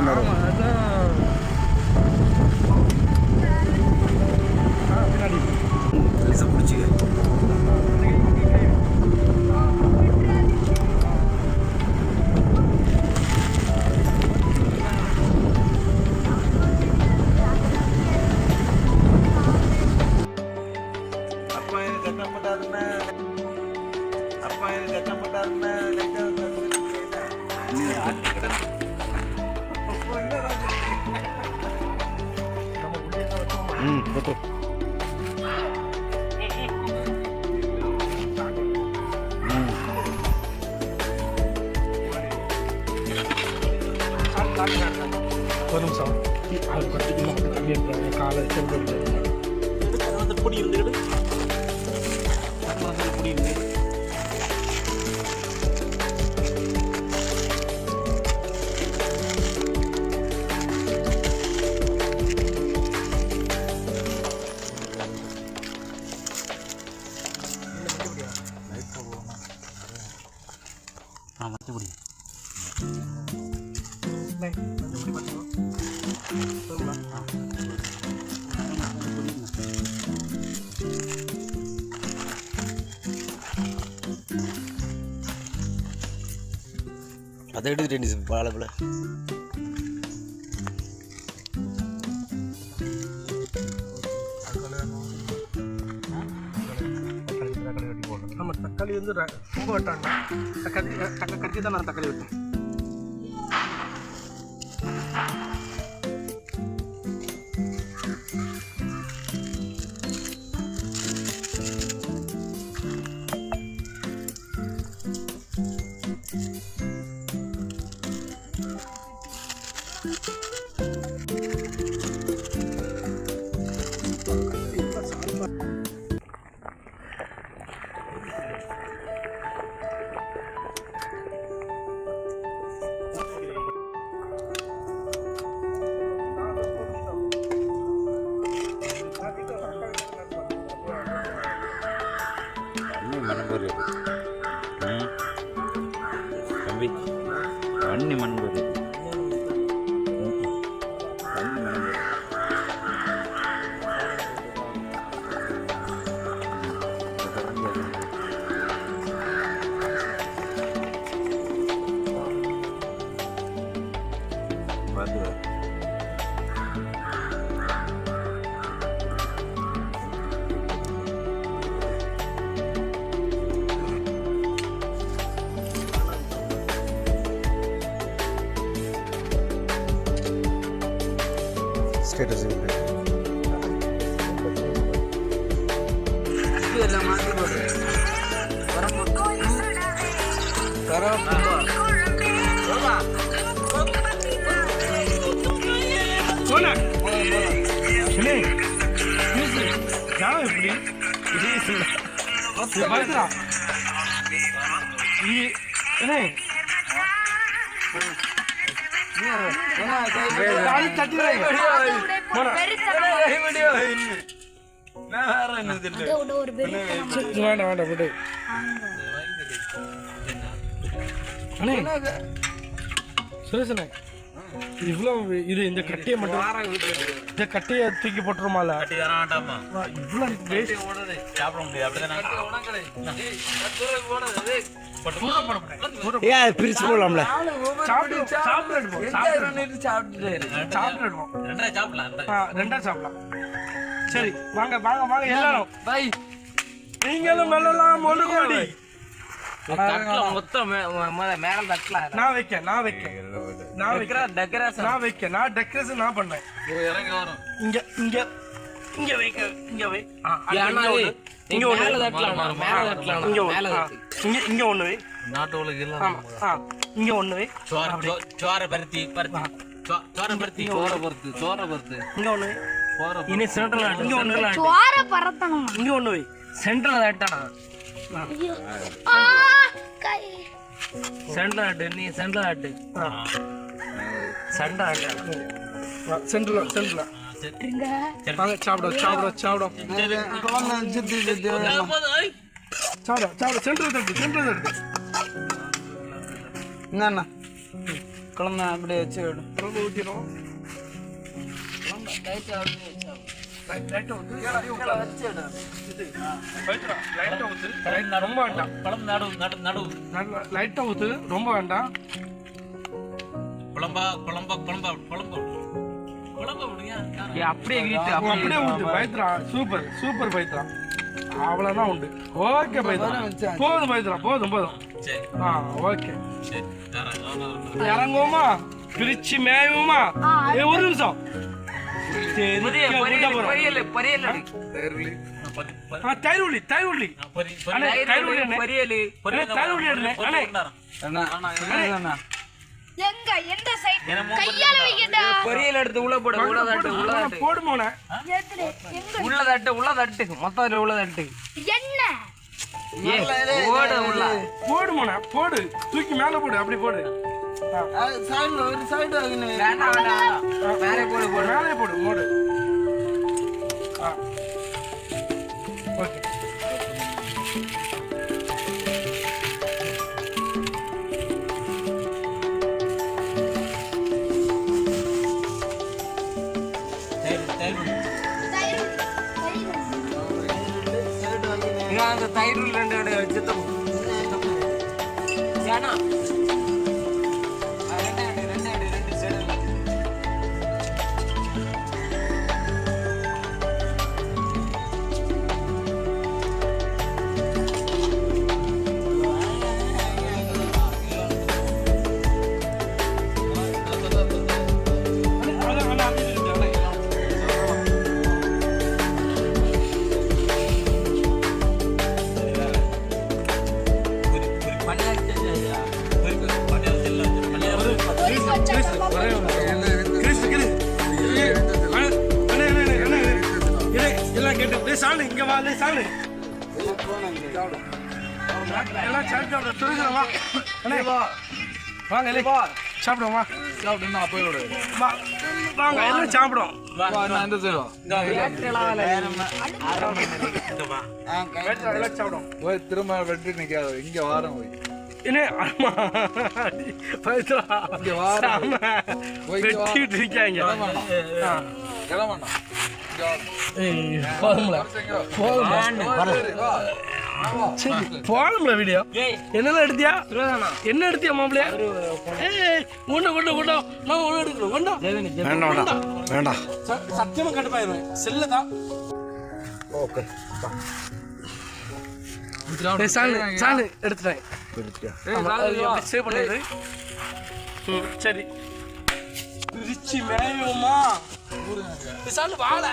நேரம் பின்னாடி பிடிச்சி betul. Kodum sah. Aku kata ini nak kami berani kalah cenderung. Itu karena terpudi ini kan? Karena terpudi ini. Mati budi. Baik, budi betul. Betul. Ada itu jenis bala bala. நம்ம தக்காளி வந்து ரொம்ப வெட்டாங்க கட்டி தான் நான் தக்காளி வெட்டேன் Kami ini mana status ini. Itu adalah mati bodoh. Sekarang Bola. Bola. Sini. Sini. Jangan beli. Sini. Apa itu? Ini. இவ்வளவு இது இந்த கட்டியை மட்டும் இந்த கட்டியை தூக்கி போட்டுருமால இவ்வளவு சாப்பிட முடியாது பிரிச்சு போடலாம்ல ரெண்டா சாப்பிடலாம் சரி வாங்க வாங்க வாங்க எல்லாரும் நீங்களும் மெல்லலாம் ஒழுங்கோடி மொத்தம் மேல தட்டல நான் டெக்கரேஷன் நான் பண்ணேன் இங்க இங்க இங்க வைக்க இங்க வை இங்க ஒண்ணு தட்டலாம் மேல தட்டலாம் இங்க இங்க ஒண்ணு வை நாட்டு உலக இல்ல இங்க ஒண்ணு வை சோர பருத்தி இங்க ஒண்ணு இனி சென்ட்ரல் இங்க ஒண்ணு சோர பரத்தணும் இங்க ஒண்ணு வை சென்ட்ரல் தட்டடா சென்ட்ரல் ஆட்டு நீ சென்ட்ரல் ஆட்டு சென்ட்ரல் வாங்க சாப்பிடும் சென்ட்ரல் தட்டு என்னண்ணா குழம்பு அப்படியே வச்சு விடும். குழம்பு ஊற்றிடும். லைட்டாக வந்து லைட்டாக ஊற்று. ரொம்ப வேண்டாம். குழம்பு நடு லைட்டாக ஊற்று, ரொம்ப வேண்டாம். குழம்பா அப்படியே வீட்டு அப்படியே ஊற்று. பைத்ரா சூப்பர் பைத்ரா. அவ்வளோதான் உண்டு. ஓகே பைத்ரா, போதும் பைத்ரா, போதும். ஓகே இறங்குவோமா? பிரிச்சு மேயுமா? ஒரு நிமிஷம். பொரியல் எடுத்து உள்ள போடு. உள்ளதட்டு மொத்தம் உள்ளதட்டு போடு, தூக்கி மேல போடு. அப்படி போடு. மேலே போடு. மோடு. ஓகே. அந்த தயிர் 2 வச்சு இங்க வா. எல்லாம் சாப்பிடுவோம். வாங்க எல்லாம் சாப்பிடுவோம். திரும்ப வெட்டி நிக்காது. இங்க வாரம் போய் வெட்டிட்டு இருக்காங்க. போதும்ல வீடியோ. என்னெல்லாம் எடுத்தியா? என்ன எடுத்தியா மாப்பிள்ளையா? வேண்டாம். சத்தியமா கட்டுப்பாயிருவேன். செல்லுதான். எடுத்துட்டேன். சரி, பிரிச்சு மேயுமா? வாழ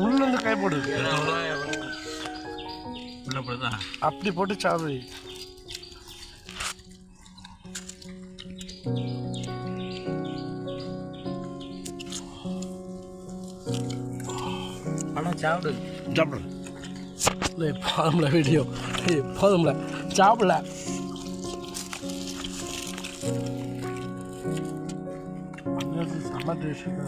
உள்ள கை போடு. அப்படி போட்டு சாப்பிடு. சாப்பிடு. போதும்ல வீடியோ, போதும்ல சாப்பிடல. செம்ம டேஸ்ட்.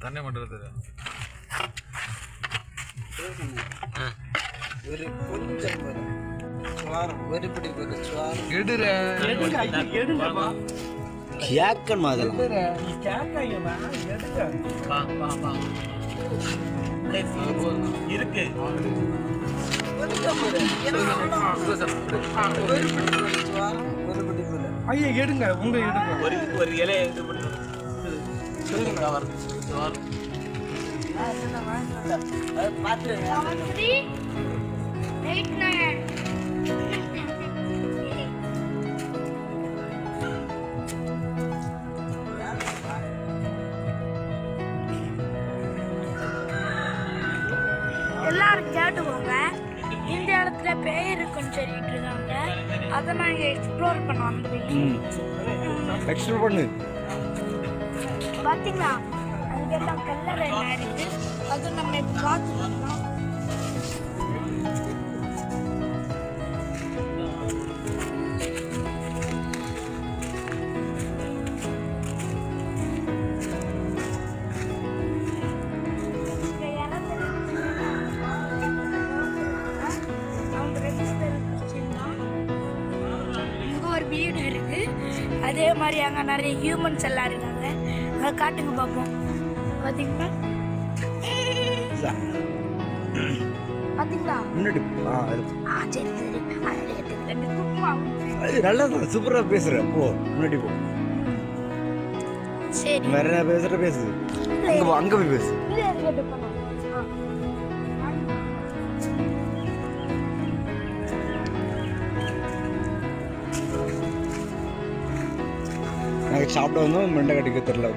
தண்ணி பண்ணுறது ஒரு கொஞ்சம் ஒரு பிடி கேட்க மாதிரி இருக்கு. ஒரு பிடி ஐயா எடுங்க உங்க எடுங்க ஒரு இலையை இது பண்ணி எல்லாரும் கேட்டுக்கோங்க. இந்த இடத்துல பேய் இருக்குன்னு சொல்லிட்டு இருக்காங்க. அதை நாங்க எக்ஸ்ப்ளோர் பண்ண வந்துருக்கோம். எக்ஸ்ப்ளோர் பண்ணு. பாத்தீங்களா அங்கெல்லாம் கல்லறை என்ன இருக்கு, அது நம்ம இப்ப பார்த்துக்கலாம். வீடு இருக்கு, அதே மாதிரி அங்க நிறைய ஹியூமன்ஸ் எல்லாம் இருக்காங்க. அதை காட்டுங்க பார்ப்போம். பாத்தீங்களா பாத்தீங்களா முன்னாடி சரி சரி நல்லா சூப்பரா பேசுற. போ முன்னாடி போ. சரி வேற என்ன பேசுற பேசு. அங்க போய் பேசு. நாங்கள் சாப்பிட வந்தோம். மண்டை கட்டிக்க தெரியல.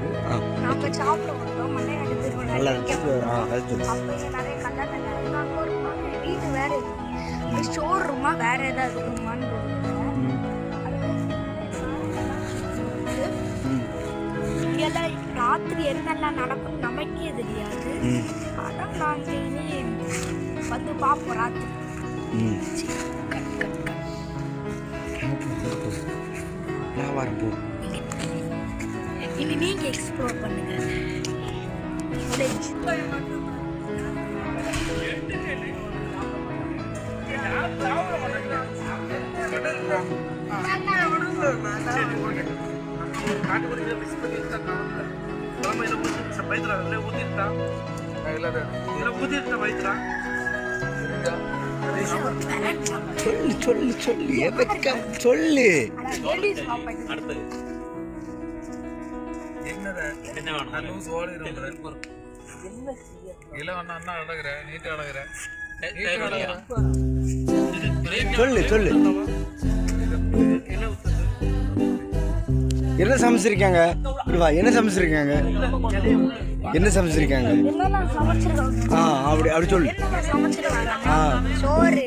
நாங்கள் சாப்பிட வந்தோம். மண்டை கட்டி நல்லா இருந்துச்சு. நிறைய கல்லறை ஒரு வீடு வேற இருக்கு. ஸ்டோர் ரூமா வேற ஏதாவது இருக்குமான்னு இங்கெல்லாம் ராத்திரி என்னெல்லாம் நடக்கும் நமக்கே தெரியாது. ஆனால் நாங்கள் இனி வந்து பார்ப்போம் ராத்திரி. இனி நீங்க எக்ஸ்ப்ளோர் பண்ணுங்க. சொல்லு சொல்லு. சொல்லு சொல்லு. என்ன சமைச்சிருக்காங்க? என்ன சமைச்சிருக்காங்க? என்ன சமைச்சிருக்காங்க? அப்படி அப்படி சொல்லு. சோறு,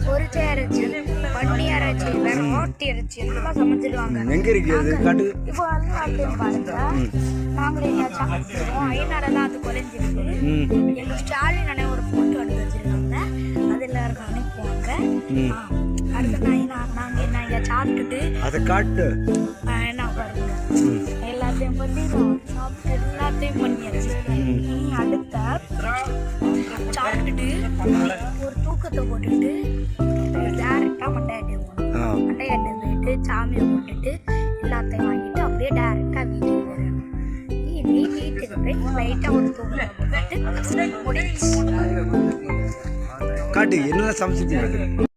பொரிச்ச இறைச்சி, பன்னி இறைச்சி, வேற ஓட்டி இறைச்சி எல்லாம் சமைச்சிருவாங்க. எங்க இருக்கு அது? காட்டு. இப்போ பாருங்க, நாங்களே சாப்பிடுவோம். ஐநாடெல்லாம் அது குறைஞ்சிருக்கு. எங்க ஸ்டாலின் அண்ணே ஒரு போட்டோ எடுத்து வச்சிருக்காங்க. அது எல்லாருக்கும் அனுப்புவாங்க. அடுத்து நாங்க என்ன சாப்பிட்டுட்டு அதை காட்டு. என்ன பாருங்க, எல்லாத்தையும் பண்ணி சாப்பிட்டு எல்லாத்தையும் பண்ணியாச்சு. அடுத்த சாப்பிட்டுட்டு ஒரு தூக்கத்தை போட்டுட்டு டேரக்டா மண்டையாட்டி போகணும். மண்டையாட்டி போயிட்டு சாமியை போட்டுட்டு எல்லாத்தையும் வாங்கிட்டு அப்படியே டேரக்டா வீட்டுக்கு போயிடணும். நீ வீட்டுக்கு போய் லைட்டா ஒரு தூக்கத்தை போட்டுட்டு முடிச்சு காட்டு. என்ன சமைச்சிருக்கீங்க?